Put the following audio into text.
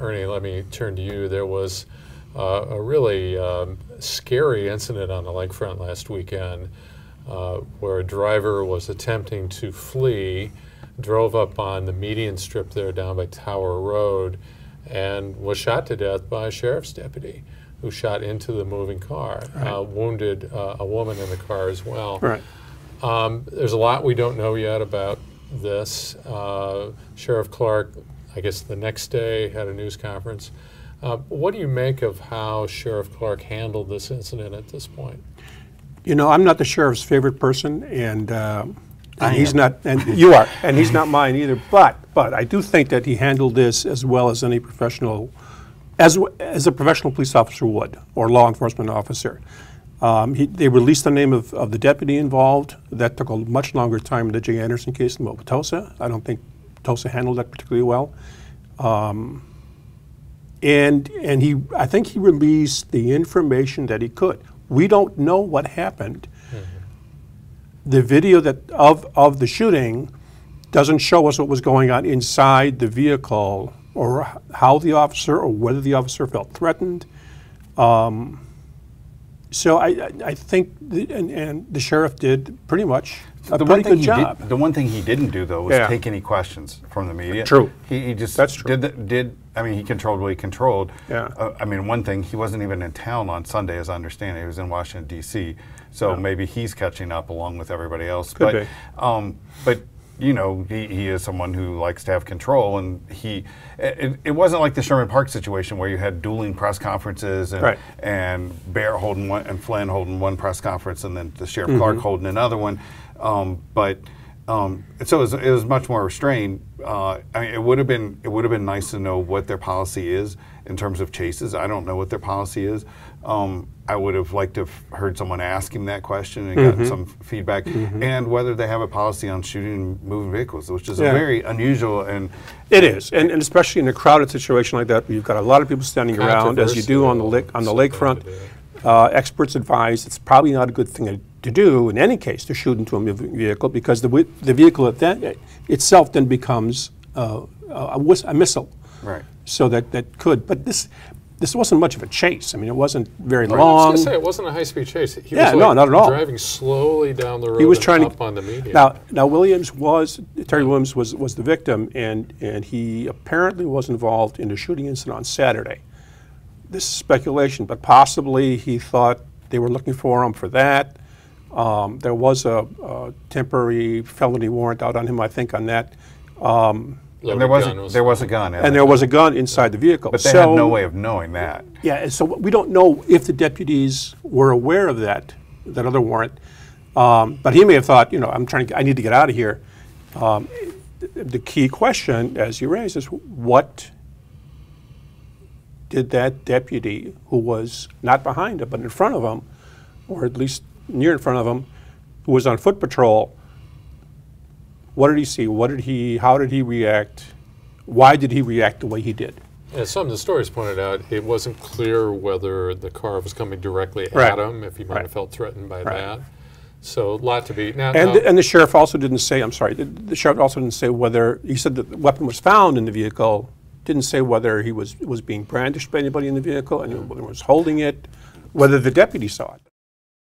Ernie, let me turn to you. There was a really scary incident on the lakefront last weekend where a driver was attempting to flee, drove up on the median strip there down by Tower Road, and was shot to death by a sheriff's deputy who shot into the moving car, wounded a woman in the car as well. Right. There's a lot we don't know yet about this. Sheriff Clarke, I guess the next day, had a news conference. What do you make of how Sheriff Clarke handled this incident at this point? You know, I'm not the sheriff's favorite person, and he's not, and you are, and he's not mine either. But I do think that he handled this as well as any professional, as a professional police officer would, or law enforcement officer. They released the name of the deputy involved. That took a much longer time in the Jay Anderson case than what with Tosa. I don't think Tosa handled that particularly well. And I think he released the information that he could. We don't know what happened. The video of the shooting doesn't show us what was going on inside the vehicle, or how the officer, or whether the officer felt threatened. So I think, and the sheriff did pretty much a pretty good job. The one thing he didn't do, though, was take any questions from the media. True. He just That's true. I mean, he controlled what he controlled. Yeah. I mean, one thing, he wasn't even in town on Sunday, as I understand it. He was in Washington, D.C., so maybe he's catching up along with everybody else. Could be. But you know, he is someone who likes to have control, and it wasn't like the Sherman Park situation where you had dueling press conferences and Bear holding one and Flynn holding one press conference, and then the Sheriff Clarke holding another one. So it was much more restrained. I mean, it would have been nice to know what their policy is in terms of chases. I don't know what their policy is. I would have liked to have heard someone ask him that question and gotten some feedback, and whether they have a policy on shooting moving vehicles, which is a very unusual and it is, and especially in a crowded situation like that, where you've got a lot of people standing around, as you do on the lakefront. Experts advise it's probably not a good thing to do in any case, to shoot into a moving vehicle, because the vehicle itself then becomes a missile. Right. So that could, but this wasn't much of a chase. I mean, it wasn't very long. I was going to say, it wasn't a high-speed chase. He was no, not at all. Driving slowly down the road. He was trying up on the median. Now Terry Williams was the victim, and he apparently was involved in a shooting incident on Saturday. This is speculation, but possibly he thought they were looking for him for that. There was a temporary felony warrant out on him, I think, on that. And there was a gun. And there was a gun inside the vehicle. But they had no way of knowing that. Yeah, and so we don't know if the deputies were aware of that other warrant. But he may have thought, you know, I need to get out of here. The key question, as you raised, is what did that deputy, who was not behind him but in front of him, or at least near in front of him, who was on foot patrol, what did he see? How did he react? Why did he react the way he did? As some of the stories pointed out, it wasn't clear whether the car was coming directly at him, if he might have felt threatened by that. So a lot to be. And the sheriff also didn't say, I'm sorry, the sheriff also didn't say whether, he said that the weapon was found in the vehicle, didn't say whether he was being brandished by anybody in the vehicle, and whether he was holding it, whether the deputy saw it.